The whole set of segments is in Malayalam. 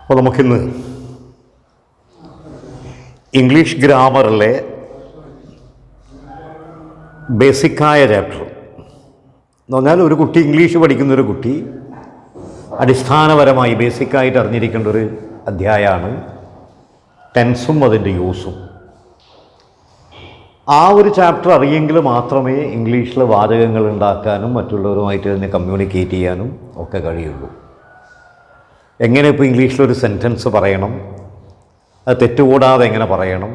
അപ്പോൾ നമുക്കിന്ന് ഇംഗ്ലീഷ് ഗ്രാമറിലെ ബേസിക്കായ ചാപ്റ്റർ എന്ന് പറഞ്ഞാൽ ഒരു കുട്ടി ഇംഗ്ലീഷ് പഠിക്കുന്നൊരു കുട്ടി അടിസ്ഥാനപരമായി ബേസിക്കായിട്ട് അറിഞ്ഞിരിക്കേണ്ട ഒരു അധ്യായമാണ് ടെൻസും അതിൻ്റെ യൂസും. ആ ഒരു ചാപ്റ്റർ അറിയെങ്കിൽ മാത്രമേ ഇംഗ്ലീഷിൽ വാചകങ്ങൾ ഉണ്ടാക്കാനും മറ്റുള്ളവരുമായിട്ട് തന്നെ കമ്മ്യൂണിക്കേറ്റ് ചെയ്യാനും ഒക്കെ കഴിയുള്ളൂ. എങ്ങനെ ഇപ്പോൾ ഇംഗ്ലീഷിലൊരു സെൻറ്റൻസ് പറയണം, അത് തെറ്റുകൂടാതെ എങ്ങനെ പറയണം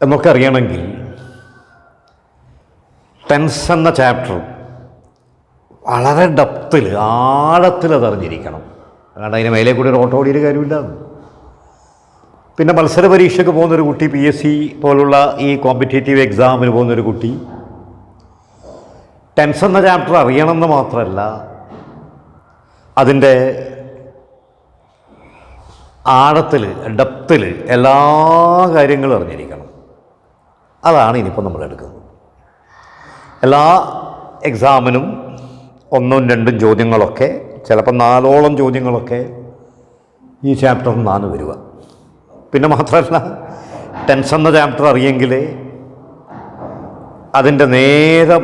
എന്നൊക്കെ അറിയണമെങ്കിൽ ടെൻസ് എന്ന ചാപ്റ്റർ വളരെ ഡെപ്തിൽ ആഴത്തിൽ അതറിഞ്ഞിരിക്കണം. കാരണം അതിന് മേലെ കൂടി ഒരു ഓട്ടോ ഓടിയൊരു കാര്യമില്ല. പിന്നെ മത്സര പരീക്ഷയ്ക്ക് പോകുന്നൊരു കുട്ടി, PSC പോലുള്ള ഈ കോമ്പറ്റേറ്റീവ് എക്സാമിന് പോകുന്നൊരു കുട്ടി ടെൻസ് എന്ന ചാപ്റ്റർ അറിയണമെന്ന് മാത്രമല്ല അതിൻ്റെ ആഴത്തിൽ ഡെപ്തിൽ എല്ലാ കാര്യങ്ങളും അറിഞ്ഞിരിക്കണം. അതാണ് ഇനിയിപ്പോൾ നമ്മൾ എടുക്കുന്നത്. എല്ലാ എക്സാമിനും 1ഉം 2ഉം ചോദ്യങ്ങളൊക്കെ, ചിലപ്പോൾ 4ഓളം ചോദ്യങ്ങളൊക്കെ ഈ ചാപ്റ്ററിൽ നിന്നാണ് വരിക. പിന്നെ മാത്രമല്ല ടെൻസ് എന്ന ചാപ്റ്റർ അറിയെങ്കിൽ അതിൻ്റെ നേരെ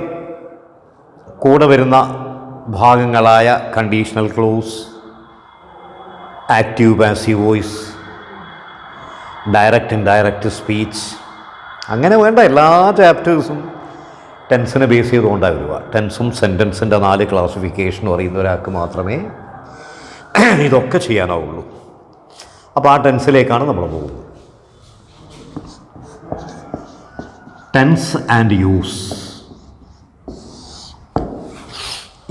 കൂടെ വരുന്ന ഭാഗങ്ങളായ conditional clause, active passive voice, direct indirect speech, അങ്ങനെ വേണ്ട എല്ലാ ചാപ്റ്റേഴ്സും ടെൻസിനെ ബേസ് ചെയ്തുകൊണ്ടാണ് വരിക. ടെൻസും സെൻറ്റൻസിൻ്റെ 4 ക്ലാസിഫിക്കേഷനും അറിയുന്ന ഒരാൾക്ക് മാത്രമേ ഇതൊക്കെ ചെയ്യാനാവുള്ളൂ. അപ്പോൾ ആ ടെൻസിലേക്കാണ് നമ്മൾ പോകുന്നത്. ടെൻസ് ആൻഡ് യൂസ്,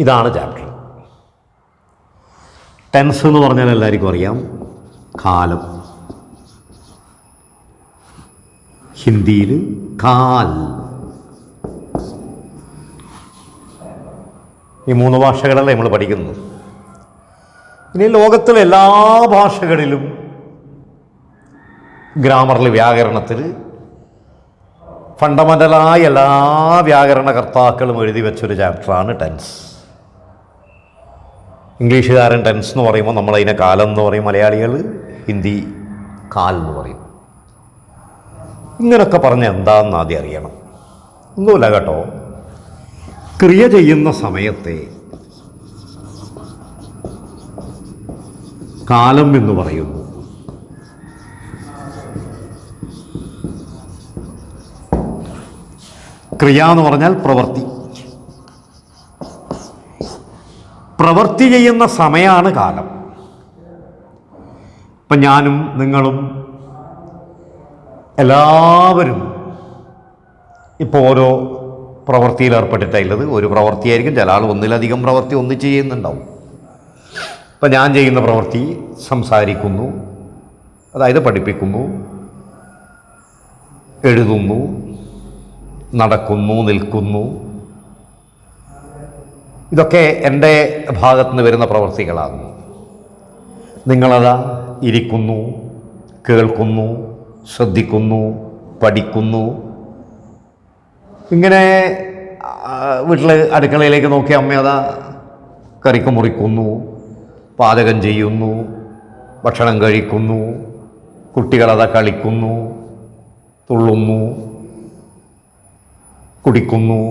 ഇതാണ് ചാപ്റ്റർ. ടെൻസ് എന്ന് പറഞ്ഞാൽ എല്ലാവർക്കും അറിയാം, കാലം. ഹിന്ദിയിൽ കാൽ. ഈ 3 ഭാഷകളല്ലേ നമ്മൾ പഠിക്കുന്നത്. ഇനി ലോകത്തിലെ എല്ലാ ഭാഷകളിലും ഗ്രാമറിൽ, വ്യാകരണത്തിൽ ഫണ്ടമെൻ്റലായ എല്ലാ വ്യാകരണകർത്താക്കളും എഴുതി വെച്ചൊരു ചാപ്റ്ററാണ് ടെൻസ്. ഇംഗ്ലീഷുകാരൻ ടെൻസ് എന്ന് പറയുമ്പോൾ നമ്മളതിനെ കാലം എന്ന് പറയും, മലയാളികൾ ഹിന്ദി കാൽ എന്ന് പറയും. ഇങ്ങനൊക്കെ പറഞ്ഞാൽ എന്താണെന്ന് ആദ്യം അറിയണം. ഒന്നുമില്ല കേട്ടോ, ക്രിയ ചെയ്യുന്ന സമയത്തെ കാലം എന്ന് പറയുന്നു. ക്രിയ എന്ന് പറഞ്ഞാൽ പ്രവൃത്തി. പ്രവൃത്തി ചെയ്യുന്ന സമയമാണ് കാലം. ഇപ്പം ഞാനും നിങ്ങളും എല്ലാവരും ഇപ്പോൾ ഓരോ പ്രവൃത്തിയിൽ ഏർപ്പെട്ടിട്ടുള്ളത്. ഒരു പ്രവൃത്തിയായിരിക്കും, ചില ആൾ ഒന്നിലധികം പ്രവൃത്തി ഒന്നിച്ച് ചെയ്യുന്നുണ്ടാവും. ഇപ്പം ഞാൻ ചെയ്യുന്ന പ്രവൃത്തി സംസാരിക്കുന്നു, അതായത് പഠിപ്പിക്കുന്നു, എഴുതുന്നു, നടക്കുന്നു, നിൽക്കുന്നു. ഇതൊക്കെ എൻ്റെ ഭാഗത്തു നിന്ന് വരുന്ന പ്രവൃത്തികളാണ്. നിങ്ങളതാ ഇരിക്കുന്നു, കേൾക്കുന്നു, ശ്രദ്ധിക്കുന്നു, പഠിക്കുന്നു. ഇങ്ങനെ വീട്ടിൽ അടുക്കളയിലേക്ക് നോക്കി അമ്മയതാ കറിക്ക് മുറിക്കുന്നു, പാചകം ചെയ്യുന്നു, ഭക്ഷണം കഴിക്കുന്നു, കുട്ടികളതാ കളിക്കുന്നു, തുള്ളുന്നു, കുടിക്കുന്നു.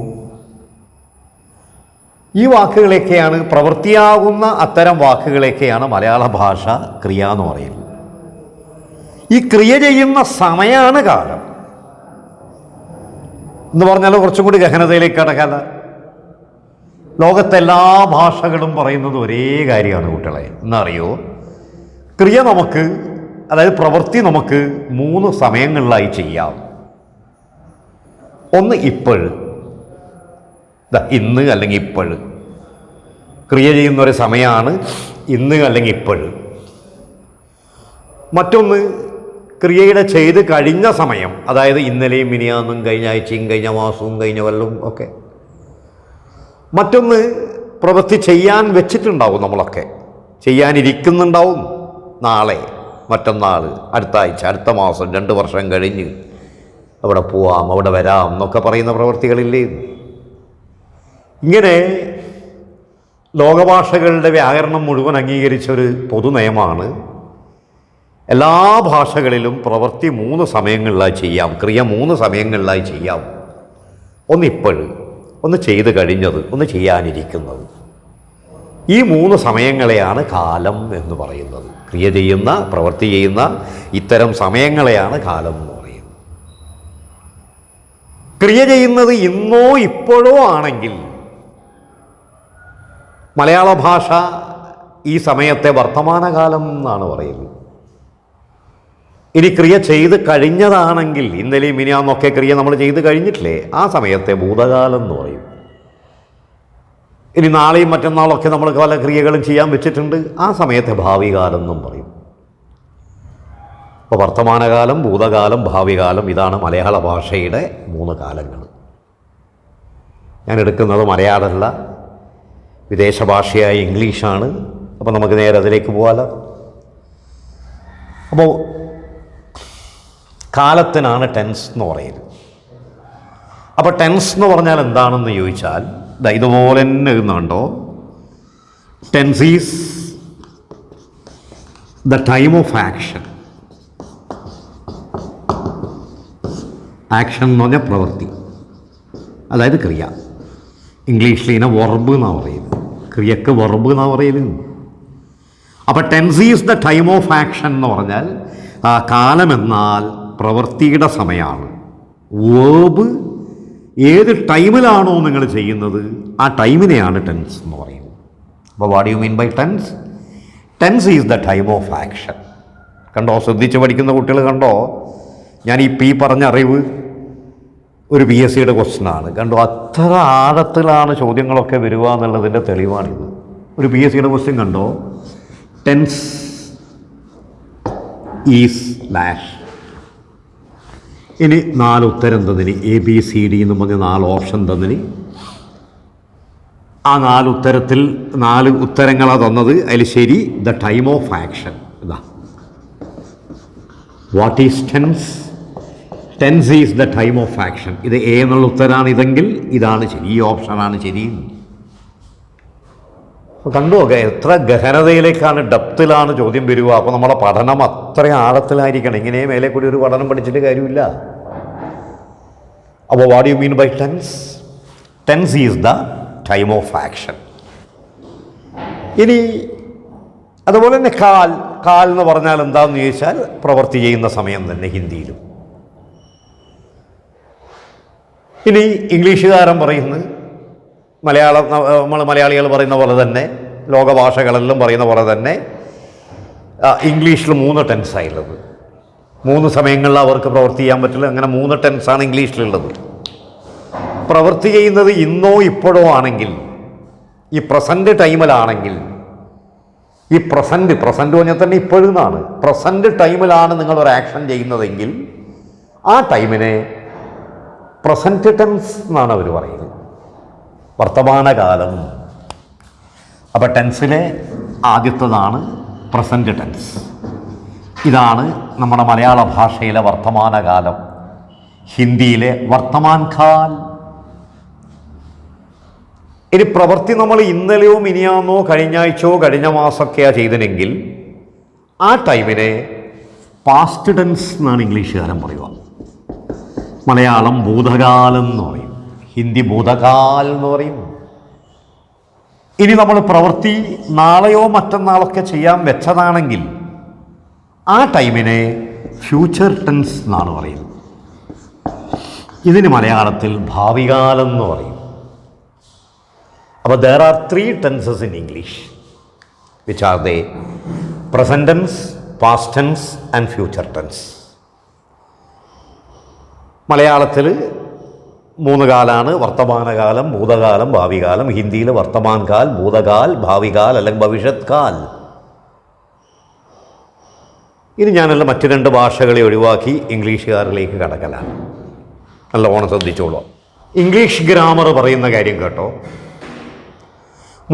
ഈ വാക്കുകളൊക്കെയാണ്, പ്രവൃത്തിയാകുന്ന അത്തരം വാക്കുകളൊക്കെയാണ് മലയാള ഭാഷ ക്രിയ എന്ന് പറയുന്നത്. ഈ ക്രിയ ചെയ്യുന്ന സമയമാണ് കാലം എന്ന് പറഞ്ഞാൽ കുറച്ചും കൂടി ഗഹനതയിലേക്ക് കടക്കാല. ലോകത്തെല്ലാ ഭാഷകളും പറയുന്നത് ഒരേ കാര്യമാണ് കുട്ടികളെ. എന്നറിയോ, ക്രിയ നമുക്ക്, അതായത് പ്രവൃത്തി നമുക്ക് 3 സമയങ്ങളിലായി ചെയ്യാം. ഒന്ന് ഇപ്പോഴ്, ഇന്ന് അല്ലെങ്കിൽ ഇപ്പോഴ്. ക്രിയ ചെയ്യുന്നൊരു സമയമാണ് ഇന്ന് അല്ലെങ്കിൽ ഇപ്പോഴ്. മറ്റൊന്ന് ക്രിയയുടെ ചെയ്ത് കഴിഞ്ഞ സമയം, അതായത് ഇന്നലെയും മിനിയാന്നും കഴിഞ്ഞ ആഴ്ചയും കഴിഞ്ഞ മാസവും കഴിഞ്ഞ കൊല്ലവും ഒക്കെ. മറ്റൊന്ന് പ്രവൃത്തി ചെയ്യാൻ വെച്ചിട്ടുണ്ടാവും, നമ്മളൊക്കെ ചെയ്യാനിരിക്കുന്നുണ്ടാവും. നാളെ, മറ്റന്നാൾ, അടുത്ത ആഴ്ച, അടുത്ത മാസം, 2 വർഷം കഴിഞ്ഞ് അവിടെ പോവാം, അവിടെ വരാം എന്നൊക്കെ പറയുന്ന പ്രവൃത്തികളില്ലേ. ഇങ്ങനെ ലോകഭാഷകളുടെ വ്യാകരണം മുഴുവൻ അംഗീകരിച്ചൊരു പൊതുനയമാണ് എല്ലാ ഭാഷകളിലും പ്രവൃത്തി 3 സമയങ്ങളിലായി ചെയ്യാം, ക്രിയ 3 സമയങ്ങളിലായി ചെയ്യാം. ഒന്ന് ഇപ്പോഴും, ഒന്ന് ചെയ്ത് കഴിഞ്ഞത്, ഒന്ന് ചെയ്യാനിരിക്കുന്നത്. ഈ 3 സമയങ്ങളെയാണ് കാലം എന്ന് പറയുന്നത്. ക്രിയ ചെയ്യുന്ന, പ്രവൃത്തി ചെയ്യുന്ന ഇത്തരം സമയങ്ങളെയാണ് കാലം എന്ന് പറയുന്നത്. ക്രിയ ചെയ്യുന്നത് ഇന്നോ ഇപ്പോഴോ ആണെങ്കിൽ മലയാള ഭാഷ ഈ സമയത്തെ വർത്തമാനകാലം എന്നാണ് പറയുന്നത്. ഇനി ക്രിയ ചെയ്ത് കഴിഞ്ഞതാണെങ്കിൽ, ഇന്നലെയും മിനിയാന്നൊക്കെ ക്രിയ നമ്മൾ ചെയ്ത് കഴിഞ്ഞിട്ടില്ലേ, ആ സമയത്തെ ഭൂതകാലം എന്ന് പറയും. ഇനി നാളെയും മറ്റന്നാളൊക്കെ നമ്മൾ പല ക്രിയകളും ചെയ്യാൻ വെച്ചിട്ടുണ്ട്, ആ സമയത്തെ ഭാവികാലം എന്നും പറയും. അപ്പോൾ വർത്തമാനകാലം, ഭൂതകാലം, ഭാവികാലം, ഇതാണ് മലയാള ഭാഷയുടെ 3 കാലങ്ങൾ. ഞാൻ എടുക്കുന്നത് മലയാളമല്ല, വിദേശ ഭാഷയായ ഇംഗ്ലീഷാണ്. അപ്പോൾ നമുക്ക് നേരെ അതിലേക്ക് പോകാമല്ലോ. അപ്പോൾ കാലത്തിനാണ് ടെൻസ് എന്ന് പറയുന്നത്. അപ്പോൾ ടെൻസ് എന്ന് പറഞ്ഞാൽ എന്താണെന്ന് ചോദിച്ചാൽ ഇതുപോലെ തന്നെ എഴുതുന്നുണ്ടോ, tense is the time of action. Action എന്ന് പറഞ്ഞാൽ പ്രവൃത്തി, അതായത് ക്രിയ. ഇംഗ്ലീഷിൽ ഇതിനെ വെർബ് എന്നാണ് പറയുന്നത്, ക്രിയക്ക് വെർബ് എന്നാണ് പറയുന്നത്. അപ്പോൾ tense is the time of action എന്ന് പറഞ്ഞാൽ കാലമെന്നാൽ പ്രവൃത്തിയുടെ സമയമാണ്. വേർബ് ഏത് ടൈമിലാണോ നിങ്ങൾ ചെയ്യുന്നത് ആ ടൈമിനെയാണ് ടെൻസ് എന്ന് പറയുന്നത്. അപ്പോൾ what you mean by tense? Tense is the time of action. കണ്ടോ, ശ്രദ്ധിച്ച് പഠിക്കുന്ന കുട്ടികൾ കണ്ടോ, ഞാൻ ഈ പറഞ്ഞ അറിവ് ഒരു PSCയുടെ ക്വസ്റ്റ്യനാണ്. കണ്ടോ, അത്ര ആഴത്തിലാണ് ചോദ്യങ്ങളൊക്കെ വരിക എന്നുള്ളതിൻ്റെ തെളിവാണിത്. ഒരു PSCയുടെ ക്വസ്റ്റ്യൻ കണ്ടോ, ടെൻസ് ഈസ് ഡാഷ്. ഇനി 4 ഉത്തരം തന്നിന്, ABCD എന്ന് പറഞ്ഞ് 4 ഓപ്ഷൻ തന്നിന്. ആ 4 ഉത്തരത്തിൽ 4 ഉത്തരങ്ങളാണ് തന്നത്. അതിൽ ശരി ദ ടൈം ഓഫ് ആക്ഷൻ. ഇതാ, what is tense? Tense is the time of action. ഇത് എ എന്നുള്ള ഉത്തരമാണ്. ഇതെങ്കിൽ ഇതാണ് ശരി, ഈ ഓപ്ഷനാണ് ശരി. കണ്ടുനോക്കുക എത്ര ഗഹനതയിലേക്കാണ്, ഡെപ്തിലാണ് ചോദ്യം വരിക. അപ്പോൾ നമ്മളെ പഠനം അത്രയും ആഴത്തിലായിരിക്കണം. ഇങ്ങനെ മേലെ കൂടി ഒരു പഠനം പഠിച്ചിട്ട് കാര്യമില്ല. അപ്പോൾ what you mean by tense? Tense is the time of action. ഇനി അതുപോലെ തന്നെ കാൽ എന്ന് പറഞ്ഞാൽ എന്താണെന്ന് ചോദിച്ചാൽ പ്രവൃത്തി ചെയ്യുന്ന സമയം തന്നെ ഹിന്ദിയിലും. ഇനി ഇംഗ്ലീഷുകാരൻ പറയുന്നത് നമ്മൾ മലയാളികൾ പറയുന്ന പോലെ തന്നെ, ലോകഭാഷകളെല്ലാം പറയുന്ന പോലെ തന്നെ ഇംഗ്ലീഷിൽ 3 ടെൻസായുള്ളത്. 3 സമയങ്ങളിൽ അവർക്ക് പ്രവൃത്തി ചെയ്യാൻ പറ്റില്ല. അങ്ങനെ 3 ടെൻസാണ് ഇംഗ്ലീഷിലുള്ളത്. പ്രവൃത്തി ചെയ്യുന്നത് ഇന്നോ ഇപ്പോഴോ ആണെങ്കിൽ, ഈ പ്രസൻറ്റ് ടൈമിലാണെങ്കിൽ, ഈ പ്രസൻറ്റ് പറഞ്ഞാൽ തന്നെ ഇപ്പോഴും എന്നാണ്, പ്രസൻറ്റ് ടൈമിലാണ് നിങ്ങളൊരു ആക്ഷൻ ചെയ്യുന്നതെങ്കിൽ ആ ടൈമിനെ പ്രസൻറ്റ് ടെൻസ് എന്നാണ് അവർ പറയുന്നത്, വർത്തമാനകാലം. അപ്പോൾ ടെൻസിലെ ആദ്യത്തേതാണ് പ്രസൻറ്റ് ടെൻസ്. ഇതാണ് നമ്മുടെ മലയാള ഭാഷയിലെ വർത്തമാനകാലം. ഹിന്ദിയിലെ വർത്തമാൻ കാൽ. ഇനി പ്രവൃത്തി നമ്മൾ ഇന്നലെയോ മിനിയാന്നോ കഴിഞ്ഞാഴ്ചയോ കഴിഞ്ഞ മാസമൊക്കെയാണ് ചെയ്തതെങ്കിൽ ആ ടൈമിനെ പാസ്റ്റ് ടെൻസ് എന്നാണ് ഇംഗ്ലീഷുകാരൻ പറയുക. മലയാളം ഭൂതകാലം എന്ന് പറയും, ഹിന്ദി ഭൂതകാൽ എന്ന് പറയും. ഇനി നമ്മൾ പ്രവൃത്തി നാളെയോ മറ്റന്നാളൊക്കെ ചെയ്യാൻ വെച്ചതാണെങ്കിൽ ആ ടൈമിനെ ഫ്യൂച്ചർ ടെൻസ് എന്നാണ് പറയുന്നത്. ഇതിന് മലയാളത്തിൽ ഭാവികാലം എന്ന് പറയും. അപ്പോൾ there are 3 tenses in English, which are the present tense, past tense and future tense. മലയാളത്തിൽ 3 കാലാണ്, വർത്തമാനകാലം, ഭൂതകാലം, ഭാവികാലം. ഹിന്ദിയിൽ വർത്തമാൻ കാൽ, ഭൂതകാൽ, ഭാവികാൽ അല്ലെങ്കിൽ ഭവിഷ്യത് കാൽ. ഇനി ഞാനല്ല മറ്റ് 2 ഭാഷകളെ ഒഴിവാക്കി ഇംഗ്ലീഷുകാരിലേക്ക് കടക്കലാണ്. നല്ലവണ്ണം ശ്രദ്ധിച്ചോളൂ. ഇംഗ്ലീഷ് ഗ്രാമർ പറയുന്ന കാര്യം കേട്ടോ.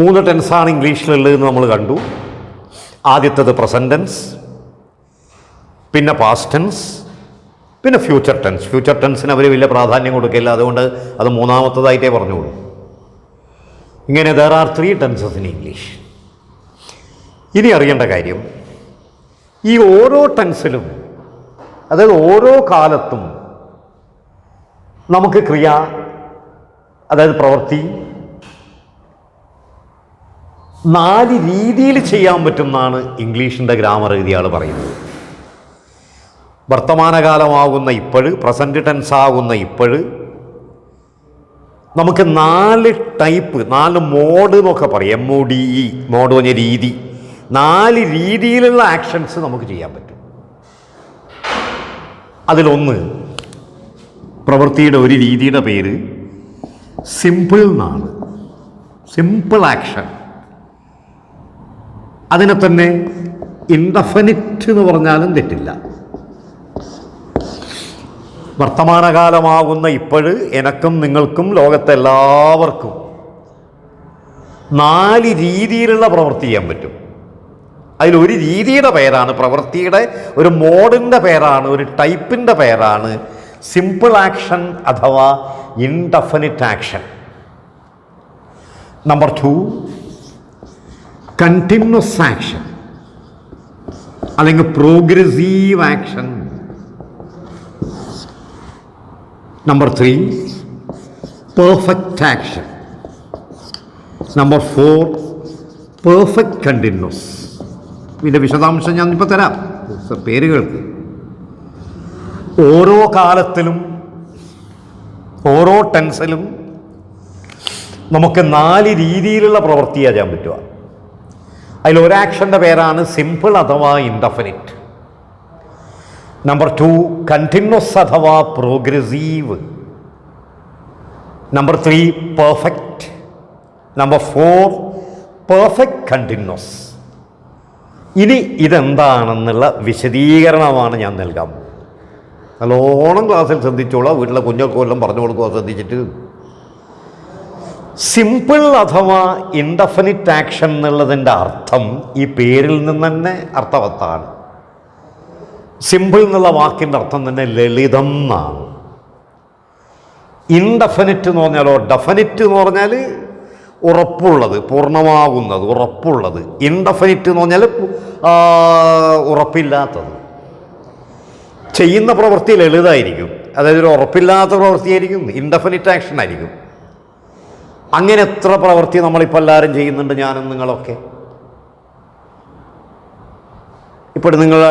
3 ടെൻസാണ് ഇംഗ്ലീഷിലുള്ളതെന്ന് നമ്മൾ കണ്ടു. ആദ്യത്തേത് പ്രസൻറ്റ് ടെൻസ്, പിന്നെ പാസ്റ്റ് ടെൻസ്, പിന്നെ ഫ്യൂച്ചർ ടെൻസ്. ഫ്യൂച്ചർ ടെൻസിന് അവർ വലിയ പ്രാധാന്യം കൊടുക്കില്ല, അതുകൊണ്ട് അത് 3ാമത്തേതായിട്ടേ പറഞ്ഞോളൂ. ഇങ്ങനെ there are 3 tenses in English. ഇനി അറിയേണ്ട കാര്യം, ഈ ഓരോ ടെൻസിലും, അതായത് ഓരോ കാലത്തും നമുക്ക് ക്രിയ, അതായത് പ്രവൃത്തി 4 രീതിയിൽ ചെയ്യാൻ പറ്റുമെന്നാണ് ഇംഗ്ലീഷിൻ്റെ ഗ്രാമർ എഴുതിയ പറയുന്നത്. വർത്തമാനകാലമാകുന്ന ഇപ്പോഴ്, പ്രസൻറ്റ് ടെൻസ് ആകുന്ന ഇപ്പോഴ് നമുക്ക് 4 ടൈപ്പ്, 4 മോഡ് എന്നൊക്കെ പറയും. MODE, മോഡ് പറഞ്ഞ രീതി. 4 രീതിയിലുള്ള ആക്ഷൻസ് നമുക്ക് ചെയ്യാൻ പറ്റും. അതിലൊന്ന്, പ്രവൃത്തിയുടെ ഒരു രീതിയുടെ പേര് സിമ്പിൾ എന്നാണ്. Simple action. അതിനെ തന്നെ ഇൻഡെഫിനിറ്റ് എന്ന് പറഞ്ഞാലും തെറ്റില്ല. വർത്തമാനകാലമാകുന്ന ഇപ്പോഴ് എനക്കും നിങ്ങൾക്കും ലോകത്തെല്ലാവർക്കും 4 രീതിയിലുള്ള പ്രവൃത്തി ചെയ്യാൻ പറ്റും. അതിലൊരു രീതിയുടെ പേരാണ്, പ്രവൃത്തിയുടെ ഒരു മോഡിൻ്റെ പേരാണ്, ഒരു ടൈപ്പിൻ്റെ പേരാണ് സിമ്പിൾ ആക്ഷൻ അഥവാ indefinite action. Number 2, continuous action അല്ലെങ്കിൽ progressive action. Number 3, perfect action. Number 4, perfect continuous. ഇതിൻ്റെ വിശദാംശം ഞാനിപ്പോൾ തരാം പേരുകൾക്ക്. ഓരോ കാലത്തിലും ഓരോ ടെൻസിലും നമുക്ക് 4 രീതിയിലുള്ള പ്രവൃത്തി ചെയ്യാൻ പറ്റുക. അതിലൊരാക്ഷൻ്റെ പേരാണ് സിമ്പിൾ അഥവാ ഇൻഡെഫിനിറ്റ്. നമ്പർ 2, കണ്ടിന്യൂസ് അഥവാ progressive. Number 3, perfect. Number 4, perfect continuous. ഇനി ഇതെന്താണെന്നുള്ള വിശദീകരണമാണ് ഞാൻ നൽകാം. നല്ലോണം ക്ലാസ്സിൽ ശ്രദ്ധിച്ചോളാം, വീട്ടിലെ കുഞ്ഞുങ്ങൾക്ക് വല്ലതും പറഞ്ഞു കൊടുക്കുക ശ്രദ്ധിച്ചിട്ട്. സിമ്പിൾ അഥവാ ഇൻഡെഫിനിറ്റ് ആക്ഷൻ എന്നുള്ളതിൻ്റെ അർത്ഥം ഈ പേരിൽ നിന്ന് തന്നെ അർത്ഥവത്താണ്. സിമ്പിൾ എന്നുള്ള വാക്കിൻ്റെ അർത്ഥം തന്നെ ലളിതം എന്നാണ്. ഇൻഡെഫിനിറ്റ് എന്ന് പറഞ്ഞാലോ, ഡെഫിനിറ്റ് എന്ന് പറഞ്ഞാൽ ഉറപ്പുള്ളത്, പൂർണ്ണമാകുന്നത്, ഉറപ്പുള്ളത്. ഇൻഡെഫിനിറ്റ് എന്ന് പറഞ്ഞാൽ ഉറപ്പില്ലാത്തത്. ചെയ്യുന്ന പ്രവൃത്തി ലളിതമായിരിക്കും, അതായത് ഒരു ഉറപ്പില്ലാത്ത പ്രവൃത്തിയായിരിക്കും, ഇൻഡെഫിനിറ്റ് ആക്ഷൻ ആയിരിക്കും. അങ്ങനെ എത്ര പ്രവൃത്തി നമ്മളിപ്പോൾ എല്ലാവരും ചെയ്യുന്നുണ്ട്, ഞാനും നിങ്ങളൊക്കെ. ഇപ്പോൾ നിങ്ങളെ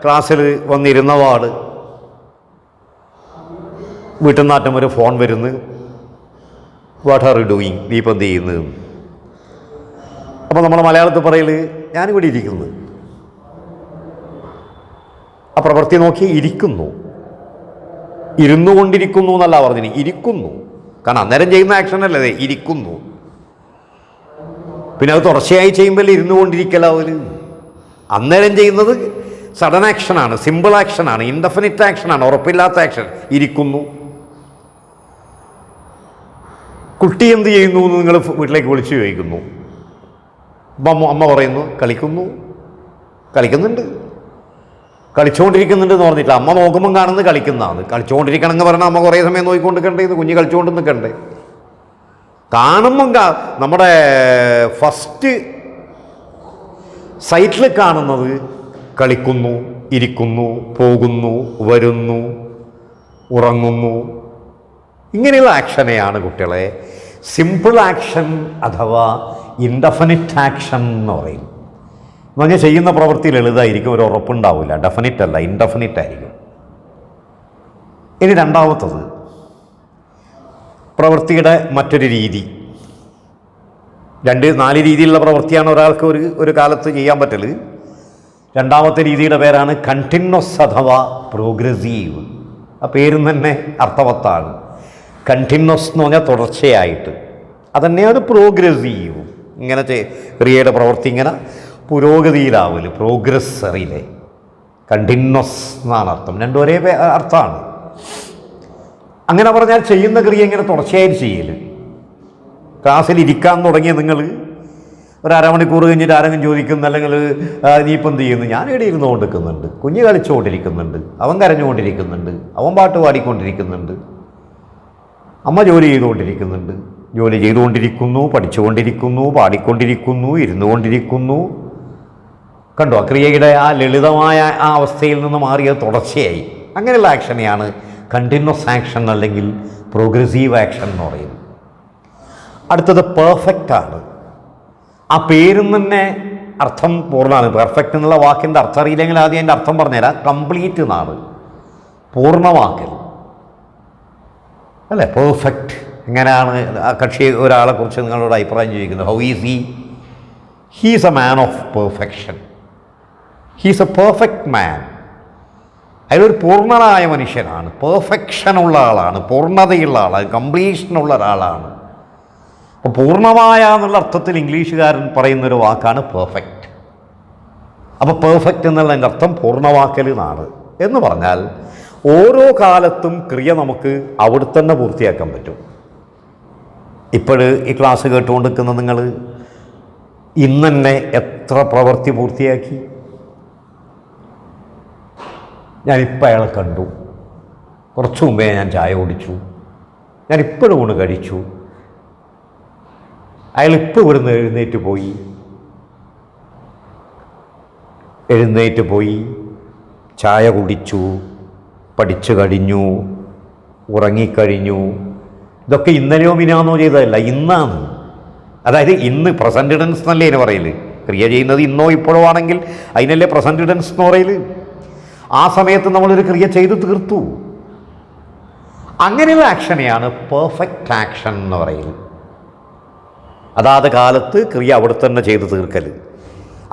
ക്ലാസ്സിൽ വന്നിരുന്ന പാട് വീട്ടിൽ നിന്നാറ്റം ഒരു ഫോൺ വരുന്നു, വാട്ട് ആർ യു ഡൂയിങ്, നീ ഇപ്പം എന്ത് ചെയ്യുന്നത്? അപ്പോൾ നമ്മൾ മലയാളത്തിൽ പറയൽ ഞാനിവിടെ ഇരിക്കുന്നു. ആ പ്രവൃത്തി നോക്കി ഇരിക്കുന്നു. ഇരുന്നു കൊണ്ടിരിക്കുന്നു എന്നല്ല പറഞ്ഞിന്, ഇരിക്കുന്നു. കാരണം അന്നേരം ചെയ്യുന്ന ആക്ഷൻ അല്ലേ ഇരിക്കുന്നു. പിന്നെ അത് തുടർച്ചയായി ചെയ്യുമ്പോൾ ഇരുന്നു കൊണ്ടിരിക്കലാവല്. അന്നേരം ചെയ്യുന്നത് സഡൻ ആക്ഷനാണ്, സിമ്പിൾ ആക്ഷനാണ്, ഇൻഡെഫിനിറ്റ് ആക്ഷനാണ്, ഉറപ്പില്ലാത്ത ആക്ഷൻ. ഇരിക്കുന്നു. കുട്ടി എന്ത് ചെയ്യുന്നു എന്ന് നിങ്ങൾ വീട്ടിലേക്ക് വിളിച്ചു ചോദിക്കുന്നു. അപ്പം അമ്മ പറയുന്നു കളിക്കുന്നു. കളിക്കുന്നുണ്ട്, കളിച്ചുകൊണ്ടിരിക്കുന്നുണ്ട് എന്ന് പറഞ്ഞിട്ട് അമ്മ നോക്കുമ്പം കാണുന്നത് കളിക്കുന്നതാണ്. കളിച്ചുകൊണ്ടിരിക്കണം എന്ന് പറഞ്ഞാൽ അമ്മ കുറേ സമയം നോക്കിക്കൊണ്ടിരിക്കണ്ടേ, ഇത് കുഞ്ഞ് കളിച്ചുകൊണ്ട് നിൽക്കണ്ടേ. കാണുമ്പം നമ്മുടെ ഫസ്റ്റ് സൈറ്റിൽ കാണുന്നത് കളിക്കുന്നു, ഇരിക്കുന്നു, പോകുന്നു, വരുന്നു, ഉറങ്ങുന്നു. ഇങ്ങനെയുള്ള ആക്ഷനെയാണ് കുട്ടികളെ സിമ്പിൾ ആക്ഷൻ അഥവാ ഇൻഡെഫിനിറ്റ് ആക്ഷൻ എന്ന് പറയും. എന്ന് പറഞ്ഞാൽ ചെയ്യുന്ന പ്രവൃത്തി ലളിതമായിരിക്കും, ഒരു ഉറപ്പുണ്ടാവില്ല. ഡെഫിനിറ്റ് അല്ല, ഇൻഡെഫിനിറ്റ് ആയിരിക്കും. ഇനി രണ്ടാമത്തത് പ്രവൃത്തിയുടെ മറ്റൊരു രീതി. 4 രീതിയിലുള്ള പ്രവൃത്തിയാണ് ഒരാൾക്ക് ഒരു കാലത്ത് ചെയ്യാൻ പറ്റൽ. രണ്ടാമത്തെ രീതിയുടെ പേരാണ് കണ്ടിന്യൂസ് അഥവാ പ്രോഗ്രസീവ്. ആ പേരും തന്നെ അർത്ഥവത്താണ്. കണ്ടിന്യൂസ് എന്ന് പറഞ്ഞാൽ തുടർച്ചയായിട്ട്, അതന്നെയാണ് പ്രോഗ്രസീവ്. ഇങ്ങനെ ക്രിയയുടെ പ്രവൃത്തി ഇങ്ങനെ പുരോഗതിയിലാവല്, പ്രോഗ്രസ് അറിയില്ലേ. കണ്ടിന്യൂസ് എന്നാണ് അർത്ഥം, രണ്ടും ഒരേ അർത്ഥമാണ്. അങ്ങനെ പറഞ്ഞാൽ ചെയ്യുന്ന ക്രിയ ഇങ്ങനെ തുടർച്ചയായിട്ട് ചെയ്യൽ. ക്ലാസ്സിൽ ഇരിക്കാൻ തുടങ്ങിയ നിങ്ങൾ ഒരു അരമണിക്കൂർ കഴിഞ്ഞിട്ട് ആരെങ്കിലും ചോദിക്കുന്നു, അല്ലെങ്കിൽ നീ ഇപ്പം എന്ത് ചെയ്യുന്നു? ഞാൻ ഇവിടെ ഇരുന്ന് കൊണ്ടിരിക്കുന്നുണ്ട്, കുഞ്ഞ് കളിച്ചുകൊണ്ടിരിക്കുന്നുണ്ട്, അവൻ കരഞ്ഞുകൊണ്ടിരിക്കുന്നുണ്ട്, അവൻ പാട്ട് പാടിക്കൊണ്ടിരിക്കുന്നുണ്ട്, അമ്മ ജോലി ചെയ്തുകൊണ്ടിരിക്കുന്നുണ്ട്, ജോലി ചെയ്തുകൊണ്ടിരിക്കുന്നു, പഠിച്ചുകൊണ്ടിരിക്കുന്നു, പാടിക്കൊണ്ടിരിക്കുന്നു, ഇരുന്നു കൊണ്ടിരിക്കുന്നു. കണ്ടോ, ക്രിയയുടെ ആ ലളിതമായ ആ അവസ്ഥയിൽ നിന്ന് മാറിയത് തുടർച്ചയായി. അങ്ങനെയുള്ള ആക്ഷനെയാണ് കണ്ടിന്യൂസ് ആക്ഷൻ അല്ലെങ്കിൽ പ്രോഗ്രസീവ് ആക്ഷൻ എന്ന് പറയുന്നത്. അടുത്തത് പെർഫെക്റ്റ് ആണ്. ആ പേരും തന്നെ അർത്ഥം പൂർണ്ണമാണ്. പെർഫെക്റ്റ് എന്നുള്ള വാക്കിൻ്റെ അർത്ഥം അറിയില്ലെങ്കിൽ ആദ്യം അതിൻ്റെ അർത്ഥം പറഞ്ഞുതരാം. കംപ്ലീറ്റ് എന്നാണ്, പൂർണ്ണമാക്കൽ അല്ലേ. പെർഫെക്റ്റ് എങ്ങനെയാണ് ആ കക്ഷി ഒരാളെക്കുറിച്ച് നിങ്ങളോട് അഭിപ്രായം ചോദിക്കുന്നത്? How is he's a man of perfection, he's A perfect മാൻ. അയാളൊരു പൂർണ്ണനായ മനുഷ്യനാണ്, പെർഫെക്ഷനുള്ള ആളാണ്, പൂർണ്ണതയുള്ള ആളാണ്, കംപ്ലീഷനുള്ള ഒരാളാണ്. അപ്പോൾ പൂർണ്ണമായ എന്നുള്ള അർത്ഥത്തിൽ ഇംഗ്ലീഷുകാരൻ പറയുന്നൊരു വാക്കാണ് പെർഫെക്റ്റ്. അപ്പോൾ പെർഫെക്റ്റ് എന്നുള്ളതിൻ്റെ അർത്ഥം പൂർണ്ണമാക്കൽ എന്നാണ്. എന്ന് പറഞ്ഞാൽ ഓരോ കാലത്തും ക്രിയ നമുക്ക് അവിടെ തന്നെ പൂർത്തിയാക്കാൻ പറ്റും. ഇപ്പോൾ ഈ ക്ലാസ് കേട്ടുകൊണ്ടിരിക്കുന്ന നിങ്ങൾ ഇന്ന് തന്നെ എത്ര പ്രവൃത്തി പൂർത്തിയാക്കി? ഞാനിപ്പോൾ അയാളെ കണ്ടു, കുറച്ച് മുമ്പേ ഞാൻ ചായ കുടിച്ചു, ഞാനിപ്പോഴും ഊണ് കഴിച്ചു, അയാളിപ്പോൾ ഇവിടുന്ന് എഴുന്നേറ്റ് പോയി ചായ കുടിച്ചു, പഠിച്ചു കഴിഞ്ഞു, ഉറങ്ങിക്കഴിഞ്ഞു. ഇതൊക്കെ ഇന്നലെയോ മിനാന്നോ ചെയ്തതല്ല, ഇന്നാണ്. അതായത് ഇന്ന് പ്രസൻറ്റ് ടെൻസ് എന്നല്ലേ അതിന് പറയൽ. ക്രിയ ചെയ്യുന്നത് ഇന്നോ ഇപ്പോഴോ ആണെങ്കിൽ അതിനല്ലേ പ്രസൻറ്റ് ടെൻസ് എന്ന് പറയൽ. ആ സമയത്ത് നമ്മളൊരു ക്രിയ ചെയ്ത് തീർത്തു. അങ്ങനെയുള്ള ആക്ഷനെയാണ് പെർഫെക്റ്റ് ആക്ഷൻ എന്ന് പറയുന്നത്. അതാത് കാലത്ത് ക്രിയ അവിടെ തന്നെ ചെയ്ത് തീർക്കൽ.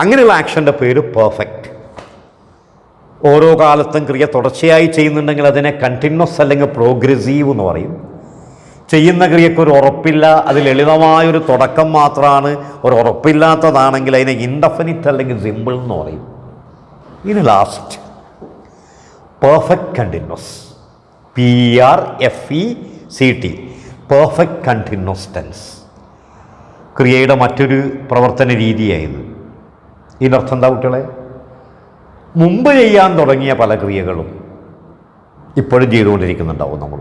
അങ്ങനെയുള്ള ആക്ഷൻ്റെ പേര് പെർഫെക്റ്റ്. ഓരോ കാലത്തും ക്രിയ തുടർച്ചയായി ചെയ്യുന്നുണ്ടെങ്കിൽ അതിനെ കണ്ടിന്യൂസ് അല്ലെങ്കിൽ പ്രോഗ്രസീവ് എന്ന് പറയും. ചെയ്യുന്ന ക്രിയക്കൊരു ഉറപ്പില്ല, അത് ലളിതമായൊരു തുടക്കം മാത്രമാണ്, ഒരു ഉറപ്പില്ലാത്തതാണെങ്കിൽ അതിനെ ഇൻഡെഫിനിറ്റ് അല്ലെങ്കിൽ സിമ്പിൾ എന്ന് പറയും. ഇനി last perfect continuous, PERFECT, perfect continuous tense. ക്രിയയുടെ മറ്റൊരു പ്രവർത്തന രീതിയായത്. ഇതിനർത്ഥം എന്താ കുട്ടികളെ? മുമ്പ് ചെയ്യാൻ തുടങ്ങിയ പല ക്രിയകളും ഇപ്പോഴും ചെയ്തുകൊണ്ടിരിക്കുന്നുണ്ടാവും നമ്മൾ.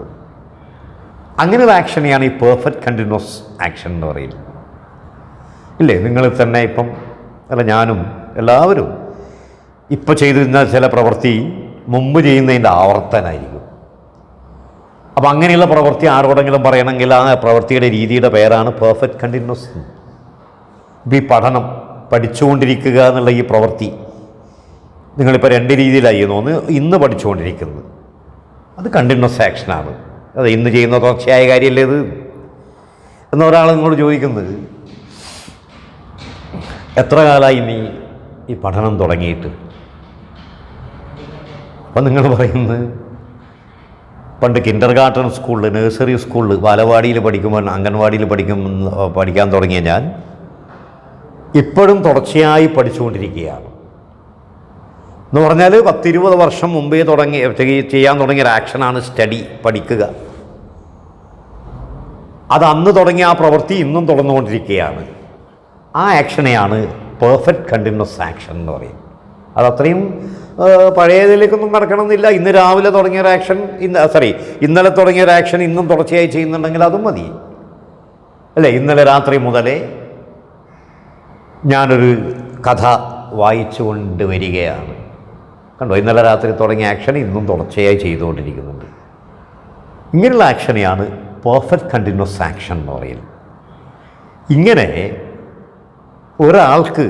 അങ്ങനെയുള്ള ആക്ഷനെയാണ് ഈ പെർഫെക്റ്റ് കണ്ടിന്യൂസ് ആക്ഷൻ എന്ന് പറയുന്നത്. ഇല്ലേ, നിങ്ങൾ തന്നെ ഇപ്പം അല്ല ഞാനും എല്ലാവരും ഇപ്പോൾ ചെയ്തിരുന്ന ചില പ്രവൃത്തി മുമ്പ് ചെയ്യുന്നതിൻ്റെ ആവർത്തനമായിരിക്കും. അപ്പം അങ്ങനെയുള്ള പ്രവൃത്തി ആരോടെങ്കിലും പറയണമെങ്കിൽ ആ പ്രവൃത്തിയുടെ രീതിയുടെ പേരാണ് പെർഫെക്റ്റ് കണ്ടിന്യൂസ്. ഇപ്പം ഈ പഠനം, പഠിച്ചുകൊണ്ടിരിക്കുക എന്നുള്ള ഈ പ്രവൃത്തി നിങ്ങളിപ്പോൾ രണ്ട് രീതിയിലായി. ഒന്ന് ഇന്ന് പഠിച്ചുകൊണ്ടിരിക്കുന്നത്, അത് കണ്ടിന്യൂസ് ആക്ഷനാണ്. അത് ഇന്ന് ചെയ്യുന്ന തുടർച്ചയായ കാര്യമല്ലേ ഇത് എന്ന ഒരാൾ നിങ്ങളോട് ചോദിക്കുന്നത്, എത്ര കാലമായി നീ ഈ പഠനം തുടങ്ങിയിട്ട്? അപ്പം നിങ്ങൾ പറയുന്നത്, പണ്ട് കിൻഡർ ഗാർട്ടൻ സ്കൂളിൽ, നഴ്സറി സ്കൂളിൽ, ബാലവാടിയിൽ പഠിക്കുമ്പോൾ, അംഗൻവാടിയിൽ പഠിക്കാൻ തുടങ്ങിയ ഞാൻ ഇപ്പോഴും തുടർച്ചയായി പഠിച്ചുകൊണ്ടിരിക്കുകയാണ് എന്ന് പറഞ്ഞാൽ 10-20 വർഷം മുമ്പേ ചെയ്യാൻ തുടങ്ങിയ ഒരു ആക്ഷനാണ് സ്റ്റഡി, പഠിക്കുക. അത് അന്ന് തുടങ്ങിയ ആ പ്രവൃത്തി ഇന്നും തുടർന്നുകൊണ്ടിരിക്കുകയാണ്. ആ ആക്ഷനെയാണ് പെർഫെക്റ്റ് കണ്ടിന്യൂസ് ആക്ഷൻ എന്ന് പറയും. അതത്രയും പഴയതിലേക്കൊന്നും നടക്കണമെന്നില്ല. ഇന്ന് രാവിലെ തുടങ്ങിയ ഒരു ആക്ഷൻ ഇന്നലെ തുടങ്ങിയ ഒരു ആക്ഷൻ ഇന്നും തുടർച്ചയായി ചെയ്യുന്നുണ്ടെങ്കിൽ അതും മതി അല്ലേ. ഇന്നലെ രാത്രി മുതലേ ഞാനൊരു കഥ വായിച്ചു കൊണ്ട് വരികയാണ്. കണ്ടോ, ഇന്നലെ രാത്രി തുടങ്ങിയ ആക്ഷൻ ഇന്നും തുടർച്ചയായി ചെയ്തുകൊണ്ടിരിക്കുന്നുണ്ട്. ഇങ്ങനെയുള്ള ആക്ഷനെയാണ് പെർഫെക്റ്റ് കണ്ടിന്യൂസ് ആക്ഷൻ എന്ന് പറയുന്നത്. ഇങ്ങനെ ഒരാൾക്ക്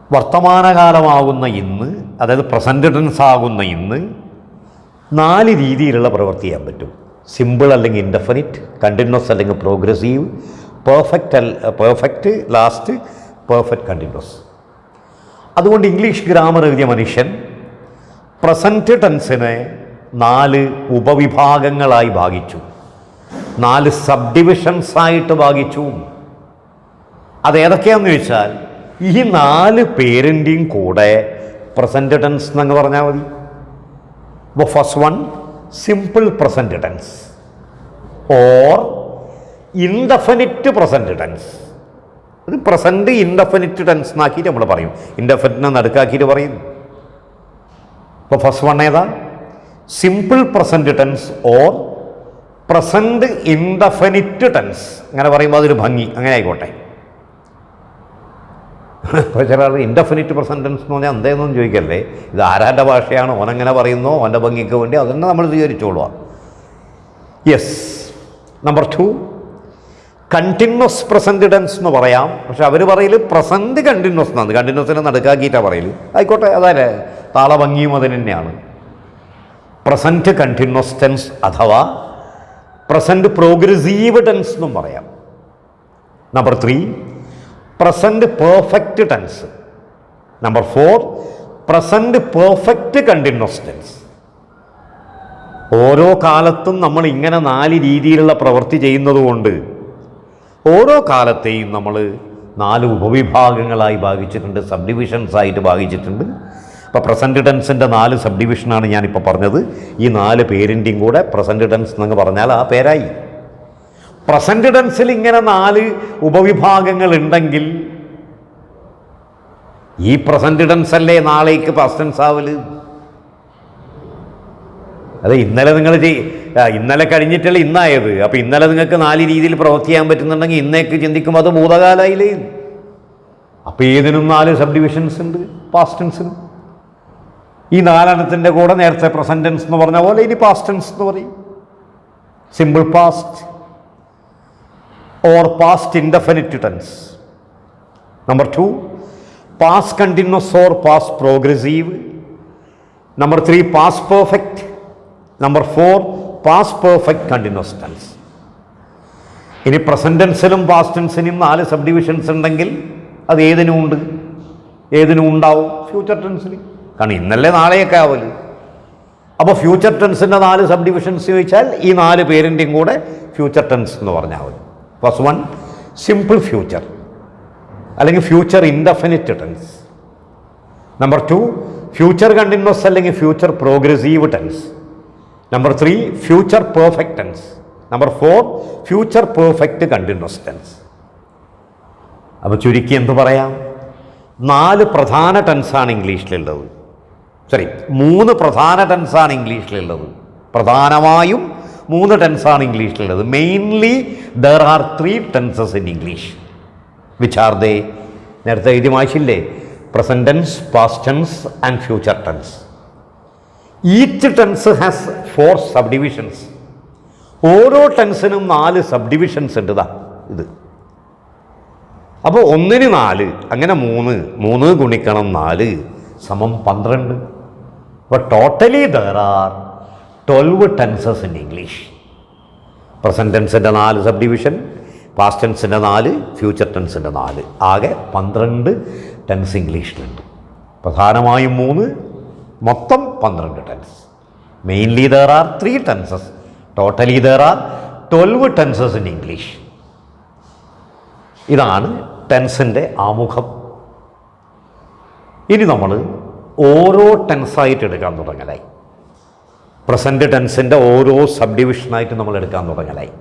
വർത്തമാനകാലമാകുന്ന ഇന്ന്, അതായത് പ്രസൻറ്റ് ടെൻസ് ആകുന്ന ഇന്ന് 4 രീതിയിലുള്ള പ്രവൃത്തി ചെയ്യാൻ പറ്റും. സിമ്പിൾ അല്ലെങ്കിൽ ഇൻഡെഫിനിറ്റ്, കണ്ടിന്യൂസ് അല്ലെങ്കിൽ progressive, perfect, last perfect continuous. അതുകൊണ്ട് ഇംഗ്ലീഷ് ഗ്രാമർ എഴുതിയ മനുഷ്യൻ പ്രസൻറ്റ് ടെൻസിനെ 4 ഉപവിഭാഗങ്ങളായി ഭാഗിച്ചു, 4 സബ് ഡിവിഷൻസായിട്ട് ഭാഗിച്ചു. അതേതൊക്കെയാണെന്ന് ചോദിച്ചാൽ ഈ 4 പേരിൻ്റെയും കൂടെ പ്രസൻറ്റ് ടെൻസ് എന്നങ്ങ് പറഞ്ഞാൽ മതി. അപ്പോൾ first one simple present tense or indefinite present tense. ഇത് പ്രസൻറ്റ് ഇൻഡെഫിനിറ്റ് ടെൻസ് എന്നാക്കിയിട്ട് നമ്മൾ പറയും, ഇൻഡെഫിനിറ്റിനെ നടുക്കാക്കിയിട്ട് പറയും. അപ്പോൾ ഫസ്റ്റ് വൺ ഏതാ? Simple present tense or present indefinite tense അങ്ങനെ പറയുമ്പോൾ അതൊരു ഭംഗി, അങ്ങനെ ആയിക്കോട്ടെ. ഇപ്പോൾ ചില ആൾ ഇൻഡെഫിനിറ്റ് പ്രസൻറ്റ് ടെൻസ് എന്ന് പറഞ്ഞാൽ എന്തേന്നൊന്നും ചോദിക്കല്ലേ, ഇത് ആരാൻ്റെ ഭാഷയാണ്, ഓനെങ്ങനെ പറയുന്നോ അവൻ്റെ ഭംഗിക്ക് വേണ്ടി അതന്നെ നമ്മൾ സ്വീകരിച്ചോളുക. Yes. Number 2 continuous present tense എന്ന് പറയാം. പക്ഷെ അവർ പറയൽ പ്രസൻറ്റ് കണ്ടിന്യൂസ് എന്നാണ്, കണ്ടിന്യൂസിനെ നടുക്കാക്കിയിട്ടാണ് പറയൽ. ആയിക്കോട്ടെ, അതല്ലേ താളഭംഗിയും അതിന് തന്നെയാണ്. പ്രസൻറ്റ് കണ്ടിന്യൂസ് ടെൻസ് അഥവാ പ്രസൻറ്റ് പ്രോഗ്രസീവ് ടെൻസ് എന്നും പറയാം. Number 3 present perfect tense. Number 4 present perfect continuous tense. ഓരോ കാലത്തും നമ്മൾ ഇങ്ങനെ 4 രീതിയിലുള്ള പ്രവൃത്തി ചെയ്യുന്നത് കൊണ്ട് ഓരോ കാലത്തെയും നമ്മൾ 4 ഉപവിഭാഗങ്ങളായി ഭാഗിച്ചിട്ടുണ്ട്, സബ് ഡിവിഷൻസ് ആയിട്ട് ഭാഗിച്ചിട്ടുണ്ട്. ഇപ്പോൾ പ്രസൻറ്റ് ടെൻസിൻ്റെ 4 സബ് ഡിവിഷനാണ് ഞാനിപ്പോൾ പറഞ്ഞത്. ഈ 4 പേരിൻ്റെയും കൂടെ പ്രസൻറ്റ് ടെൻസ് എന്നങ്ങ് പറഞ്ഞാൽ ആ പേരായി. പ്രസൻറ്റ് ടെൻസിൽ ഇങ്ങനെ 4 ഉപവിഭാഗങ്ങൾ ഉണ്ടെങ്കിൽ ഈ പ്രസൻറ്റ് ടെൻസ് അല്ലേ നാളേക്ക് പാസ്റ്റ് ടെൻസ് ആവല്? അത് ഇന്നലെ നിങ്ങൾ ഇന്നലെ കഴിഞ്ഞിട്ടല്ല ഇന്നായത്. അപ്പോൾ ഇന്നലെ നിങ്ങൾക്ക് 4 രീതിയിൽ പ്രവർത്തിക്കാൻ പറ്റുന്നുണ്ടെങ്കിൽ ഇന്നേക്ക് ചിന്തിക്കുമ്പോൾ അത് ഭൂതകാലയിലേ. അപ്പോൾ ഏതിനും 4 സബ് ഡിവിഷൻസ് ഉണ്ട് പാസ്റ്റ് ടെൻസിനും. ഈ 4 കൂടെ നേരത്തെ പ്രസൻറ്റ് ടെൻസ് എന്ന് പറഞ്ഞ പോലെ ഇനി പാസ്റ്റ് ടെൻസ് എന്ന് പറയും. Simple past or past indefinite tense. Number 2 past continuous or past progressive. Number 3 past perfect. Number 4 past perfect continuous tense. ഇനി പ്രസൻറ്റ് ടെൻസിലും പാസ്റ്റ് ടെൻസിനും 4 സബ് ഡിവിഷൻസ് ഉണ്ടെങ്കിൽ അത് ഏതിനും ഉണ്ട്, ഏതിനും ഉണ്ടാവും ഫ്യൂച്ചർ ടെൻസിന്. കാരണം ഇന്നല്ലേ നാളെയൊക്കെ ആവല്. അപ്പോൾ ഫ്യൂച്ചർ ടെൻസിൻ്റെ 4 സബ് ഡിവിഷൻസ് ചോദിച്ചാൽ ഈ 4 പേരിൻ്റെയും കൂടെ ഫ്യൂച്ചർ ടെൻസ് എന്ന് പറഞ്ഞാൽ മതി. ഫസ്റ്റ് 1 സിമ്പിൾ ഫ്യൂച്ചർ അല്ലെങ്കിൽ future indefinite tense. Number 2 future continuous അല്ലെങ്കിൽ future progressive tense. Number 3 future perfect tense. Number 4 future perfect continuous tense. അപ്പോൾ ചുരുക്കി എന്ത് പറയാം? 4 പ്രധാന ടെൻസാണ് ഇംഗ്ലീഷിലുള്ളത്. 3 പ്രധാന ടെൻസാണ് ഇംഗ്ലീഷിലുള്ളത്. പ്രധാനമായും 3 ടെൻസാണ് ഇംഗ്ലീഷിലുള്ളത്. Mainly there are 3 tenses in English. Which are they? നേരത്തെ എഴുതി മായ്ച്ചില്ലേ? Present tense, past tense and future tense. Each tense has 4 subdivisions. ഓരോ ടെൻസിനും 4 സബ് ഡിവിഷൻസ് ഉണ്ട്. ഇത് അപ്പോൾ 1ന് 4 അങ്ങനെ 3 ഗുണിക്കണം 4 സമം 12. അപ്പോൾ totally there are 12 tenses in English. Present ടെൻസിൻ്റെ 4 സബ് ഡിവിഷൻ, പാസ്റ്റ് ടെൻസിൻ്റെ 4, ഫ്യൂച്ചർ ടെൻസിൻ്റെ 4, ആകെ 12 ടെൻസ് ഇംഗ്ലീഷിലുണ്ട്. പ്രധാനമായും 3, മൊത്തം 12 tense. Mainly there are 3 tenses. Totally there are 12 tenses in English. ഇതാണ് ടെൻസിൻ്റെ ആമുഖം. ഇനി നമ്മൾ ഓരോ ടെൻസായിട്ട് എടുക്കാൻ തുടങ്ങലായി. പ്രസൻറ്റ് ടെൻസിൻ്റെ ഓരോ സബ് ഡിവിഷനായിട്ട് നമ്മൾ എടുക്കാൻ തുടങ്ങലായി.